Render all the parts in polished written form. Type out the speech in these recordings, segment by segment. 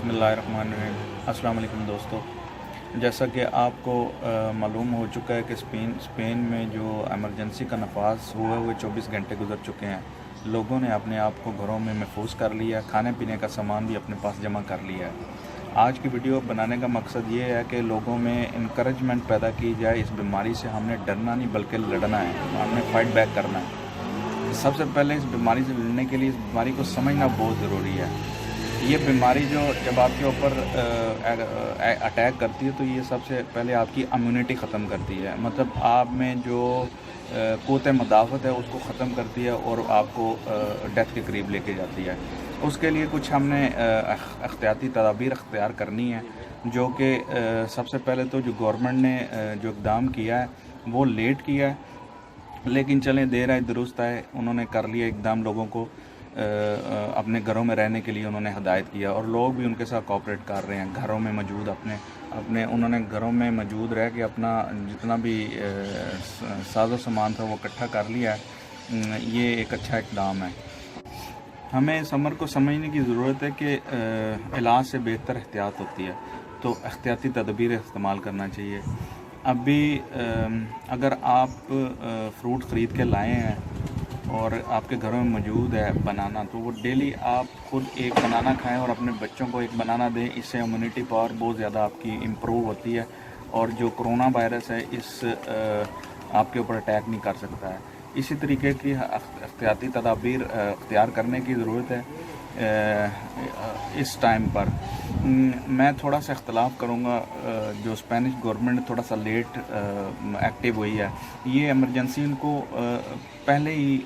बिस्मिल्लाहिर्रहमानिर्रहीम। अस्सलाम वालेकुम दोस्तों, जैसा कि आपको मालूम हो चुका है कि स्पेन में जो एमरजेंसी का नफाज हुए हुए 24 घंटे गुजर चुके हैं। लोगों ने अपने आप को घरों में महफूज कर लिया, खाने पीने का सामान भी अपने पास जमा कर लिया है। आज की वीडियो बनाने का मकसद ये है कि लोगों में इंकरेजमेंट पैदा की जाए। इस बीमारी से हमने डरना नहीं बल्कि लड़ना है, हमने फाइट बैक करना है। सबसे पहले इस बीमारी से लड़ने के लिए इस बीमारी को समझना बहुत ज़रूरी है। ये बीमारी जो जब आपके ऊपर अटैक करती है तो ये सबसे पहले आपकी इम्यूनिटी ख़त्म करती है, मतलब आप में जो क़ुव्वत मदाफ़त है उसको ख़त्म करती है और आपको डेथ के करीब लेके जाती है। उसके लिए कुछ हमने एहतियाती तदाबीर अख्तियार करनी है, जो कि सबसे पहले तो जो गवर्नमेंट ने जो इक़दाम किया है वो लेट किया है, लेकिन चलें देर आए दुरुस्त आए, उन्होंने कर लिया इक़दाम। लोगों को अपने घरों में रहने के लिए उन्होंने हदायत किया और लोग भी उनके साथ कोऑपरेट कर रहे हैं। घरों में मौजूद अपने उन्होंने घरों में मौजूद रह के अपना जितना भी साजो सामान था वो इकट्ठा कर लिया है। ये एक अच्छा इक़दाम है। हमें इस अमर को समझने की ज़रूरत है कि इलाज से बेहतर एहतियात होती है, तो एहतियाती तदबीर इस्तेमाल करना चाहिए। अभी अगर आप फ्रूट ख़रीद के लाए हैं और आपके घरों में मौजूद है बनाना, तो वो डेली आप खुद एक बनाना खाएं और अपने बच्चों को एक बनाना दें। इससे इम्यूनिटी पावर बहुत ज़्यादा आपकी इम्प्रूव होती है और जो कोरोना वायरस है इस आपके ऊपर अटैक नहीं कर सकता है। इसी तरीके की एहतियाती तदाबीर अख्तियार करने की ज़रूरत है इस टाइम पर। मैं थोड़ा सा इख्तलाफ करूँगा, जो स्पेनिश गवर्नमेंट थोड़ा सा लेट एक्टिव हुई है, ये एमरजेंसी इनको पहले ही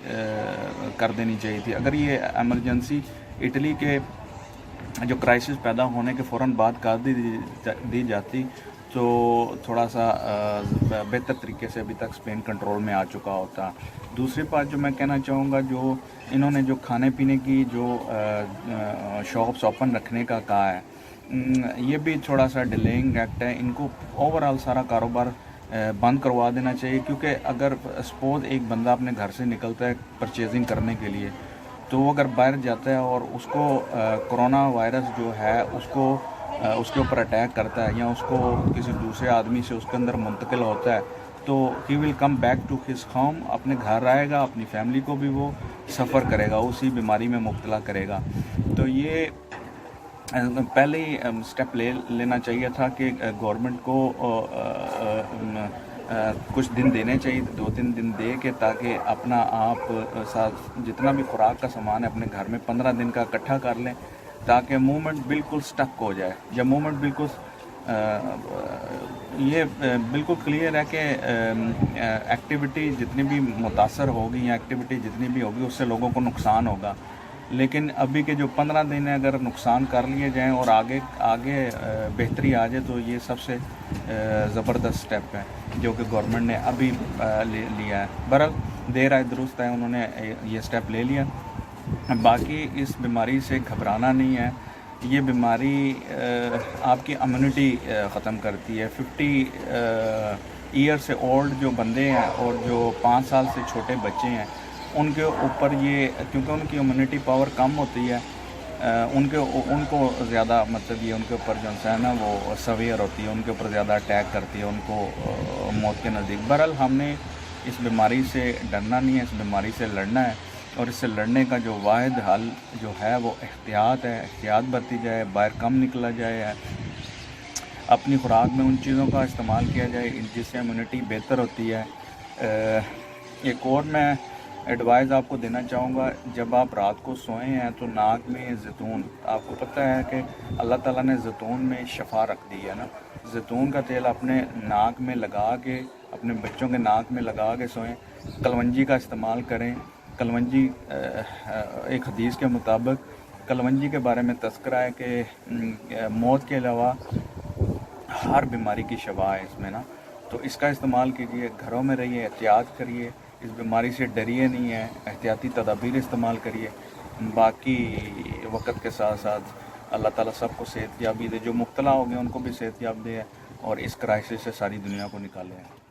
कर देनी चाहिए थी। अगर ये एमरजेंसी इटली के जो क्राइसिस पैदा होने के फ़ौरन बाद कर दी जाती तो थोड़ा सा बेहतर तरीके से अभी तक स्पेन कंट्रोल में आ चुका होता। दूसरी बात जो मैं कहना चाहूँगा, जो इन्होंने जो खाने पीने की जो शॉप्स ओपन रखने का कहा है, ये भी थोड़ा सा डिलेइंग एक्ट है। इनको ओवरऑल सारा कारोबार बंद करवा देना चाहिए, क्योंकि अगर सपोज एक बंदा अपने घर से निकलता है परचेजिंग करने के लिए, तो वो अगर बाहर जाता है और उसको कोरोना वायरस जो है उसके ऊपर अटैक करता है या उसको किसी दूसरे आदमी से उसके अंदर मुंतकिल होता है, तो he will come back to his home, अपने घर आएगा, अपनी फैमिली को भी वो सफ़र करेगा, उसी बीमारी में मुब्तला करेगा। तो ये पहले ही स्टेप लेना चाहिए था कि गवर्नमेंट को कुछ दिन देने चाहिए, 2-3 दिन दे के, ताकि अपना आप साथ जितना भी खुराक का सामान है अपने घर में 15 दिन का इकट्ठा कर लें, ताकि मूवमेंट बिल्कुल स्टक हो जाए। जब मूवमेंट बिल्कुल ये बिल्कुल क्लियर है कि एक्टिविटी जितनी भी मुतासर होगी या एक्टिविटी जितनी भी होगी उससे लोगों को नुकसान होगा, लेकिन अभी के जो 15 दिन है अगर नुकसान कर लिए जाएं और आगे बेहतरी आ जाए, तो ये सबसे ज़बरदस्त स्टेप है जो कि गवर्नमेंट ने अभी लिया है। बहरहाल देर आए दुरुस्त है, उन्होंने ये स्टेप ले लिया। बाकी इस बीमारी से घबराना नहीं है। ये बीमारी आपकी इम्यूनिटी ख़त्म करती है। 50 ईयर से ओल्ड जो बंदे हैं और जो 5 साल से छोटे बच्चे हैं, उनके ऊपर ये, क्योंकि उनकी इम्यूनिटी पावर कम होती है, उनको ज़्यादा, मतलब ये उनके ऊपर जो है ना वो सवेयर होती है, उनके ऊपर ज़्यादा अटैक करती है, उनको मौत के नज़दीक। बहरहाल हमने इस बीमारी से डरना नहीं है, इस बीमारी से लड़ना है, और इससे लड़ने का जो वाहिद हल जो है वो एहतियात है। एहतियात बरती जाए, बाहर कम निकला जाए, अपनी खुराक में उन चीज़ों का इस्तेमाल किया जाए जिससे इम्यूनिटी बेहतर होती है। एक और मैं एडवाइस आपको देना चाहूँगा, जब आप रात को सोए हैं तो नाक में जैतून, आपको पता है कि अल्लाह ताला ने जैतून में शफा रख दी है ना, जैतून का तेल अपने नाक में लगा के, अपने बच्चों के नाक में लगा के सोएं। कलवंजी का इस्तेमाल करें। कलवंजी एक हदीस के मुताबिक कलवंजी के बारे में तज़किरा है कि मौत के अलावा हर बीमारी की शफा है इसमें ना, तो इसका इस्तेमाल कीजिए। घरों में रहिए, एहतियात करिए, इस बीमारी से डरिए नहीं है, एहतियाती तदाबीर इस्तेमाल करिए। बाकी वक्त के साथ साथ अल्लाह ताला सबको सेहतयाबी दे, जो मुब्तला हो गए उनको भी सेहतयाब दे और इस क्राइसिस से सारी दुनिया को निकाले।